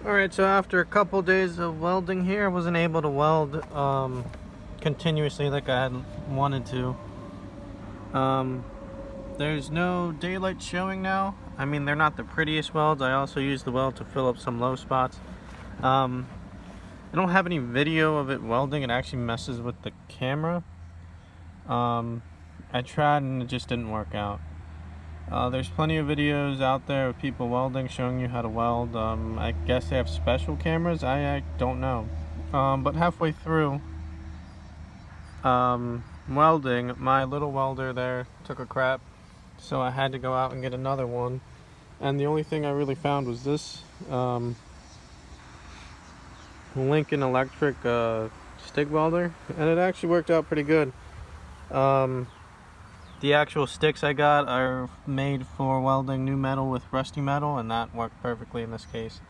Alright, so after a couple days of welding here, I wasn't able to weld continuously like I had wanted to. There's no daylight showing now. I mean, they're not the prettiest welds. I also use the weld to fill up some low spots. I don't have any video of it welding. It actually messes with the camera. I tried and it just didn't work out. There's plenty of videos out there of people welding, showing you how to weld. I guess they have special cameras. I don't know. But halfway through welding, my little welder there took a crap, so I had to go out and get another one. And the only thing I really found was this Lincoln Electric stick welder, and it actually worked out pretty good. The actual sticks I got are made for welding new metal with rusty metal, and that worked perfectly in this case.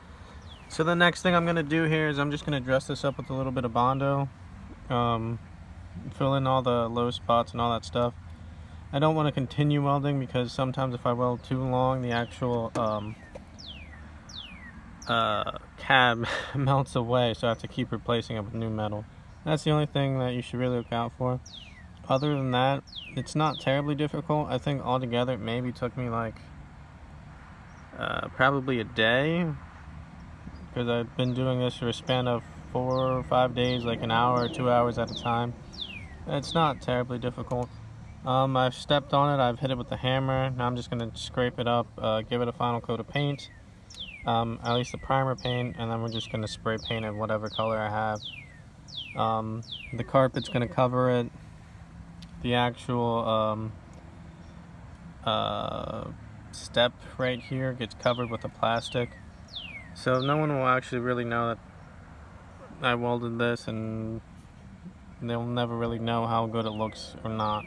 So the next thing I'm going to do here is I'm just going to dress this up with a little bit of bondo, fill in all the low spots and all that stuff. I don't want to continue welding because sometimes if I weld too long, the actual cab melts away, so I have to keep replacing it with new metal. That's the only thing that you should really look out for. Other than that, it's not terribly difficult. I think altogether it maybe took me like probably a day, because I've been doing this for a span of 4 or 5 days, like an hour or 2 hours at a time. It's not terribly difficult. I've stepped on it, I've hit it with the hammer. Now I'm just going to scrape it up, give it a final coat of paint, at least the primer paint, and then we're just going to spray paint it whatever color I have. The carpet's going to cover it. The actual step right here gets covered with the plastic, so no one will actually really know that I welded this, and they'll never really know how good it looks or not.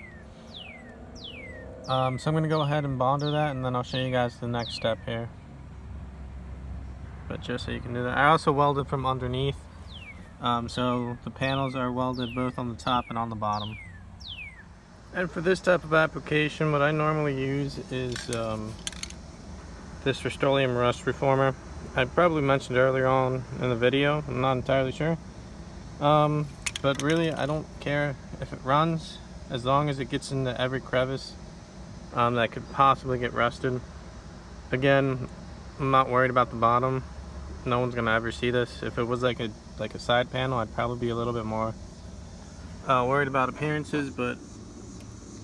So I'm going to go ahead and bondo that, and then I'll show you guys the next step here. But just so you can do that, I also welded from underneath, so the panels are welded both on the top and on the bottom. And for this type of application, what I normally use is this rustoleum rust reformer. I probably mentioned earlier on in the video, I'm not entirely sure. But really, I don't care if it runs, as long as it gets into every crevice that could possibly get rusted. Again, I'm not worried about the bottom. No one's gonna ever see this. If it was like a side panel, I'd probably be a little bit more worried about appearances, but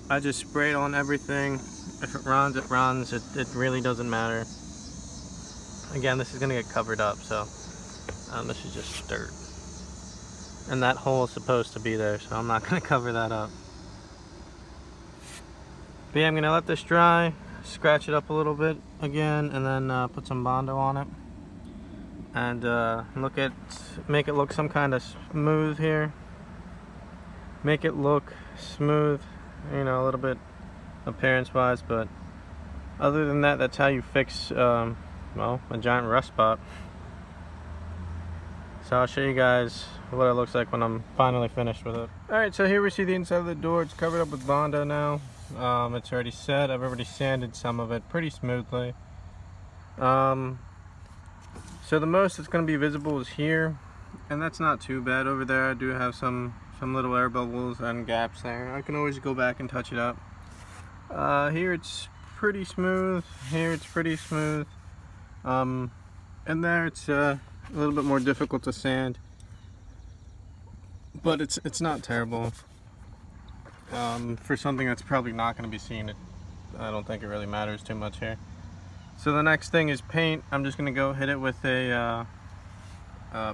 I just spray it on everything. If it runs, it runs. It really doesn't matter. Again, this is going to get covered up, so this is just dirt. And that hole is supposed to be there, so I'm not going to cover that up. But yeah, I'm going to let this dry, scratch it up a little bit again, and then put some bondo on it. And make it look some kind of smooth here. Make it look smooth, you know, a little bit appearance wise, but other than that, that's how you fix well, a giant rust spot. So I'll show you guys what it looks like when I'm finally finished with it. Alright, so here we see the inside of the door. It's covered up with bondo now. It's already set. I've already sanded some of it pretty smoothly. So the most that's going to be visible is here, and that's not too bad. Over there I do have some little air bubbles and gaps there. I can always go back and touch it up. Here it's pretty smooth. Here it's pretty smooth. And there it's a little bit more difficult to sand, but it's not terrible. For something that's probably not going to be seen, I don't think it really matters too much here. So the next thing is paint. I'm just going to go hit it with a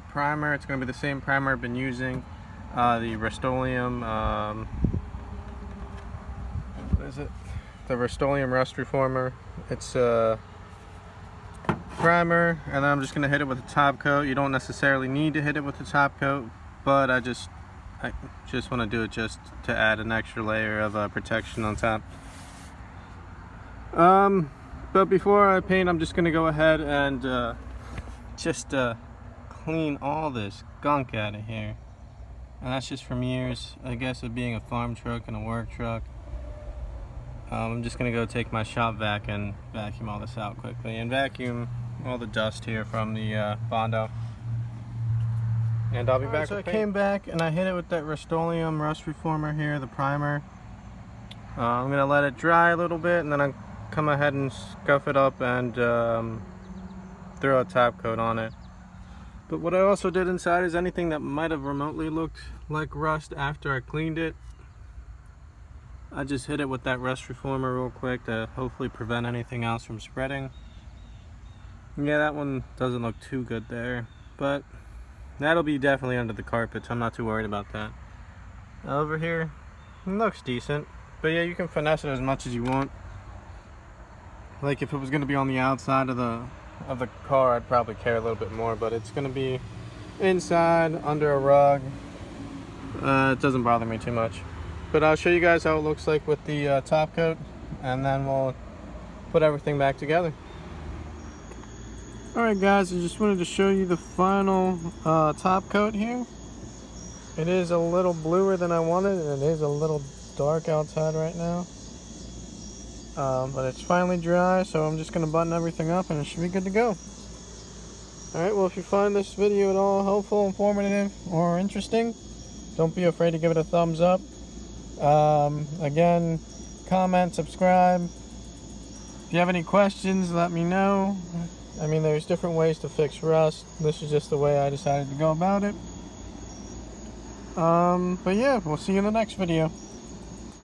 primer. It's going to be the same primer I've been using. The rustoleum, what is it? The rustoleum rust reformer. It's a primer, and then I'm just going to hit it with a top coat. You don't necessarily need to hit it with the top coat, but I just want to do it just to add an extra layer of protection on top. But before I paint, I'm just going to go ahead and just clean all this gunk out of here. And that's just from years, I guess, of being a farm truck and a work truck. I'm just going to go take my shop vac and vacuum all this out quickly. And vacuum all the dust here from the bondo. And I'll be back. So I came back and I hit it with that Rust-Oleum rust reformer here, the primer. I'm gonna let it dry a little bit, and then I'll come ahead and scuff it up and throw a top coat on it. But what I also did inside is anything that might have remotely looked like rust after I cleaned it, I just hit it with that rust reformer real quick to hopefully prevent anything else from spreading. Yeah, that one doesn't look too good there, but that'll be definitely under the carpet, so I'm not too worried about that. Over here, it looks decent, but yeah, you can finesse it as much as you want. Like if it was going to be on the outside of the car, I'd probably care a little bit more, but it's going to be inside under a rug. It doesn't bother me too much. But I'll show you guys how it looks like with the top coat, and then we'll put everything back together. Alright guys, I just wanted to show you the final top coat here. It is a little bluer than I wanted, and it is a little dark outside right now. But it's finally dry, so I'm just going to button everything up and it should be good to go. Alright, well if you find this video at all helpful, informative, or interesting, don't be afraid to give it a thumbs up. Again, comment, subscribe. If you have any questions, let me know. I mean, there's different ways to fix rust. This is just the way I decided to go about it. But yeah, we'll see you in the next video.